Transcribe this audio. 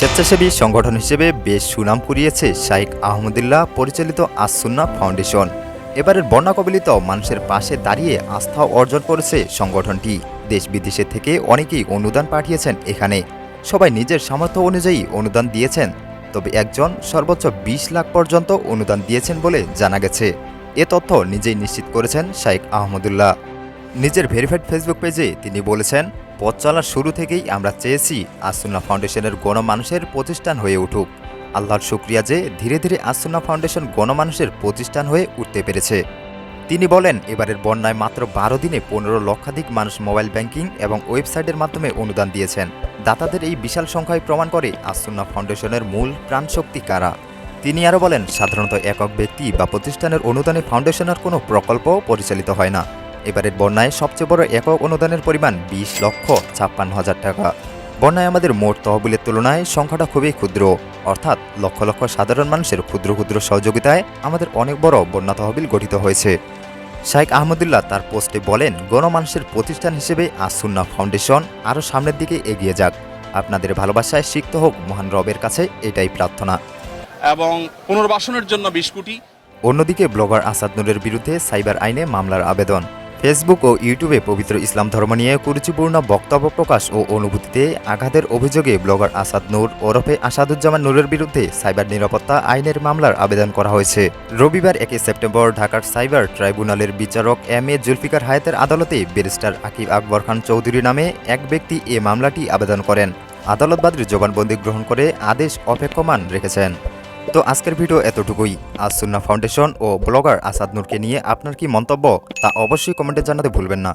স্বেচ্ছাসেবী সংগঠন হিসেবে বেশ সুনাম কুড়িয়েছে শাইখ আহমদুল্লাহ পরিচালিত আস-সুন্নাহ ফাউন্ডেশন। এবারের বন্যা কবলিত মানুষের পাশে দাঁড়িয়ে আস্থা অর্জন করেছে সংগঠনটি। দেশ বিদেশে থেকে অনেকেই অনুদান পাঠিয়েছেন এখানে। সবাই নিজের সামর্থ্য অনুযায়ী অনুদান দিয়েছেন, তবে একজন সর্বোচ্চ ২০ লাখ পর্যন্ত অনুদান দিয়েছেন বলে জানা গেছে। এ তথ্য নিজেই নিশ্চিত করেছেন শাইখ আহমদুল্লাহ। নিজের ভেরিফাইড ফেসবুক পেজে তিনি বলেছেন, পথ চলার শুরু থেকেই আমরা চেয়েছি আস-সুন্নাহ ফাউন্ডেশনের গণমানুষের প্রতিষ্ঠান হয়ে উঠুক। আল্লাহর শুকরিয়া যে ধীরে ধীরে আস-সুন্নাহ ফাউন্ডেশন গণমানুষের প্রতিষ্ঠান হয়ে উঠতে পেরেছে। তিনি বলেন, এবারের বন্যায় মাত্র ১২ দিনে ১৫ লক্ষাধিক মানুষ মোবাইল ব্যাংকিং এবং ওয়েবসাইটের মাধ্যমে অনুদান দিয়েছেন। দাতাদের এই বিশাল সংখ্যায় প্রমাণ করে আস-সুন্নাহ ফাউন্ডেশনের মূল প্রাণশক্তি কারা। তিনি আরও বলেন, সাধারণত একক ব্যক্তি বা প্রতিষ্ঠানের অনুদানে ফাউন্ডেশনের কোনো প্রকল্প পরিচালিত হয় না। এবারের বন্যায় সবচেয়ে বড় একক অনুদানের পরিমাণ ২০,৫৬,০০০ টাকা। বন্যায় আমাদের মোট তহবিলের তুলনায় সংখ্যাটা খুবই ক্ষুদ্র, অর্থাৎ লক্ষ লক্ষ সাধারণ মানুষের ক্ষুদ্র ক্ষুদ্র সহযোগিতায় আমাদের অনেক বড় বন্যা তহবিল গঠিত হয়েছে। শাইখ আহমদুল্লাহ তার পোস্টে বলেন, গণমানুষের প্রতিষ্ঠান হিসেবে আস-সুন্নাহ ফাউন্ডেশন আরও সামনের দিকে এগিয়ে যাক। আপনাদের ভালোবাসায় সিক্ত হোক মহান রবের কাছে, এটাই প্রার্থনা। এবং পুনর্বাসনের জন্য ২০ কোটি। অন্যদিকে ব্লগার আসাদ নূরের বিরুদ্ধে সাইবার আইনে মামলার আবেদন। ফেসবুক ও ইউটিউবে পবিত্র ইসলাম ধর্ম নিয়ে কুরুচিপূর্ণ বক্তব্য প্রকাশ ও অনুভূতিতে আঘাতের অভিযোগে ব্লগার আসাদ নূর ওরফে আসাদুজ্জামান নূরের বিরুদ্ধে সাইবার নিরাপত্তা আইনের মামলার আবেদন করা হয়েছে। রবিবার ১ সেপ্টেম্বর ঢাকার সাইবার ট্রাইব্যুনালের বিচারক এম.এ. জুলফিকার হায়াতের আদালতে ব্যারিস্টার আকিব আকবর খান চৌধুরী নামে এক ব্যক্তি এ মামলাটি আবেদন করেন। আদালত বাদীর জবানবন্দি গ্রহণ করে আদেশ অপেক্ষমান রেখেছেন। তো আজকের ভিডিও এতটুকুই। আস-সুন্নাহ ফাউন্ডেশন ও ব্লগার আসাদ নূরকে নিয়ে আপনার কি মন্তব্য তা অবশ্যই কমেন্টে জানাতে ভুলবেন না।